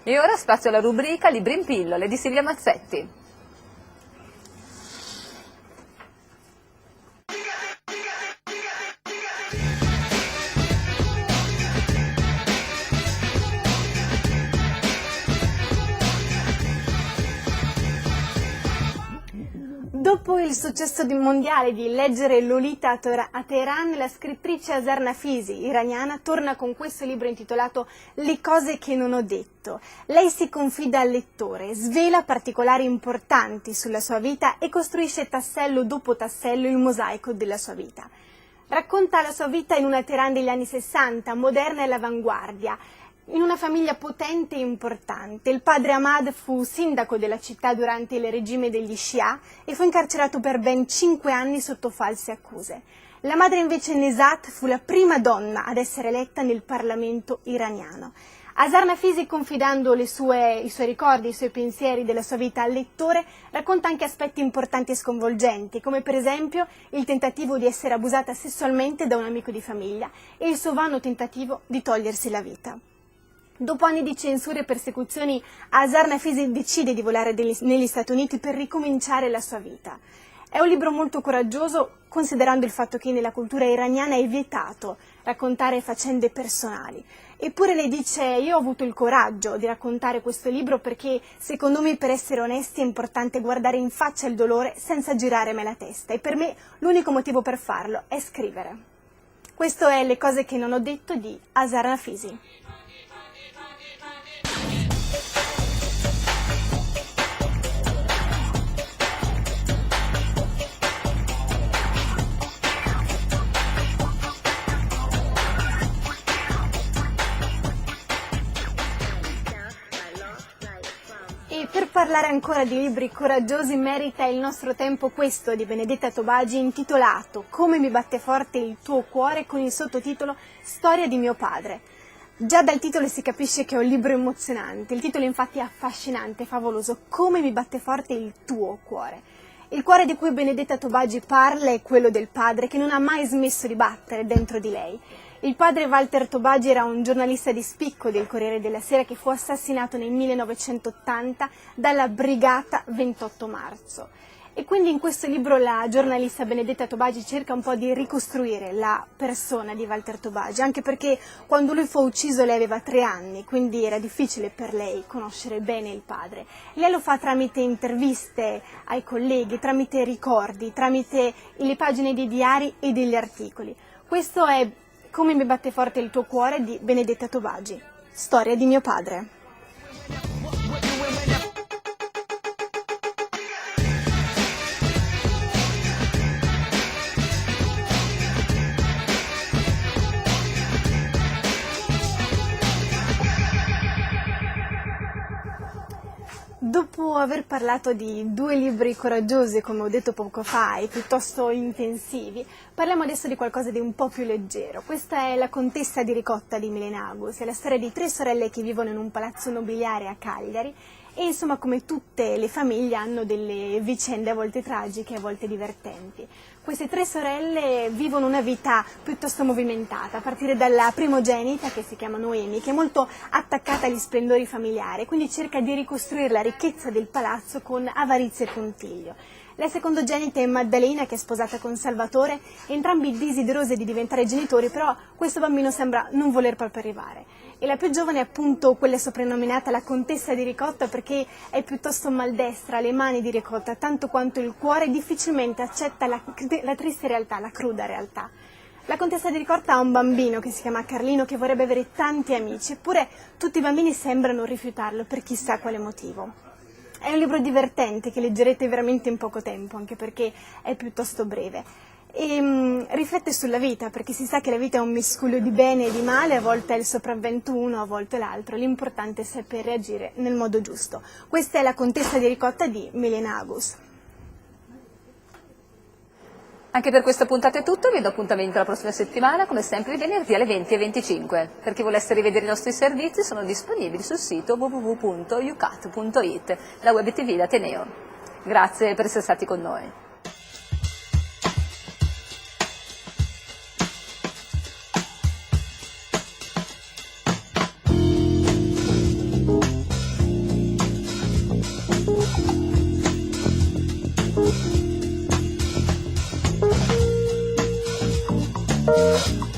E ora spazio alla rubrica Libri in pillole di Silvia Mazzetti. Dopo il successo mondiale di leggere Lolita a Teheran, la scrittrice Azar Nafisi, iraniana, torna con questo libro intitolato Le cose che non ho detto. Lei si confida al lettore, svela particolari importanti sulla sua vita e costruisce tassello dopo tassello il mosaico della sua vita. Racconta la sua vita in una Teheran degli anni 60, moderna e all'avanguardia, in una famiglia potente e importante. Il padre Ahmad fu sindaco della città durante il regime degli Shia e fu incarcerato per ben 5 anni sotto false accuse. La madre invece Nesat fu la prima donna ad essere eletta nel Parlamento iraniano. Azar Nafisi, confidando i suoi ricordi, i suoi pensieri della sua vita al lettore, racconta anche aspetti importanti e sconvolgenti, come per esempio il tentativo di essere abusata sessualmente da un amico di famiglia e il suo vano tentativo di togliersi la vita. Dopo anni di censure e persecuzioni, Azar Nafisi decide di volare negli Stati Uniti per ricominciare la sua vita. È un libro molto coraggioso, considerando il fatto che nella cultura iraniana è vietato raccontare faccende personali. Eppure lei dice: io ho avuto il coraggio di raccontare questo libro perché secondo me, per essere onesti, è importante guardare in faccia il dolore senza girarmi la testa, e per me l'unico motivo per farlo è scrivere. Questo è Le cose che non ho detto di Azar Nafisi. E per parlare ancora di libri coraggiosi merita il nostro tempo questo di Benedetta Tobagi, intitolato Come mi batte forte il tuo cuore, con il sottotitolo Storia di mio padre. Già dal titolo si capisce che è un libro emozionante, il titolo infatti è affascinante, favoloso, Come mi batte forte il tuo cuore. Il cuore di cui Benedetta Tobagi parla è quello del padre, che non ha mai smesso di battere dentro di lei. Il padre Walter Tobagi era un giornalista di spicco del Corriere della Sera che fu assassinato nel 1980 dalla Brigata 28 marzo. E quindi in questo libro la giornalista Benedetta Tobagi cerca un po' di ricostruire la persona di Walter Tobagi, anche perché quando lui fu ucciso lei aveva 3 anni, quindi era difficile per lei conoscere bene il padre. Lei lo fa tramite interviste ai colleghi, tramite ricordi, tramite le pagine dei diari e degli articoli. Questo è Come mi batte forte il tuo cuore di Benedetta Tobagi, storia di mio padre. Dopo aver parlato di 2 libri coraggiosi, come ho detto poco fa, e piuttosto intensivi, parliamo adesso di qualcosa di un po' più leggero. Questa è La contessa di Ricotta di Milena Agus, è la storia di 3 sorelle che vivono in un palazzo nobiliare a Cagliari e insomma, come tutte le famiglie, hanno delle vicende a volte tragiche, a volte divertenti. Queste 3 sorelle vivono una vita piuttosto movimentata, a partire dalla primogenita, che si chiama Noemi, che è molto attaccata agli splendori familiari, quindi cerca di ricostruire la ricchezza del palazzo con avarizia e puntiglio. La secondogenita è Maddalena, che è sposata con Salvatore, entrambi desiderosi di diventare genitori, però questo bambino sembra non voler proprio arrivare. E la più giovane è appunto quella soprannominata la contessa di Ricotta, perché è piuttosto maldestra, le mani di Ricotta, tanto quanto il cuore, difficilmente accetta la triste realtà, la cruda realtà. La contessa di Ricotta ha un bambino che si chiama Carlino, che vorrebbe avere tanti amici, eppure tutti i bambini sembrano rifiutarlo per chissà quale motivo. È un libro divertente che leggerete veramente in poco tempo, anche perché è piuttosto breve. E riflette sulla vita, perché si sa che la vita è un miscuglio di bene e di male, a volte è il sopravvento uno, a volte l'altro. L'importante è saper reagire nel modo giusto. Questa è La contessa di Ricotta di Milena Agus. Anche per questa puntata è tutto, vi do appuntamento la prossima settimana, come sempre il venerdì alle 20:25. Per chi volesse rivedere i nostri servizi sono disponibili sul sito www.ucat.it, la web tv d'Ateneo. Grazie per essere stati con noi. Thank you.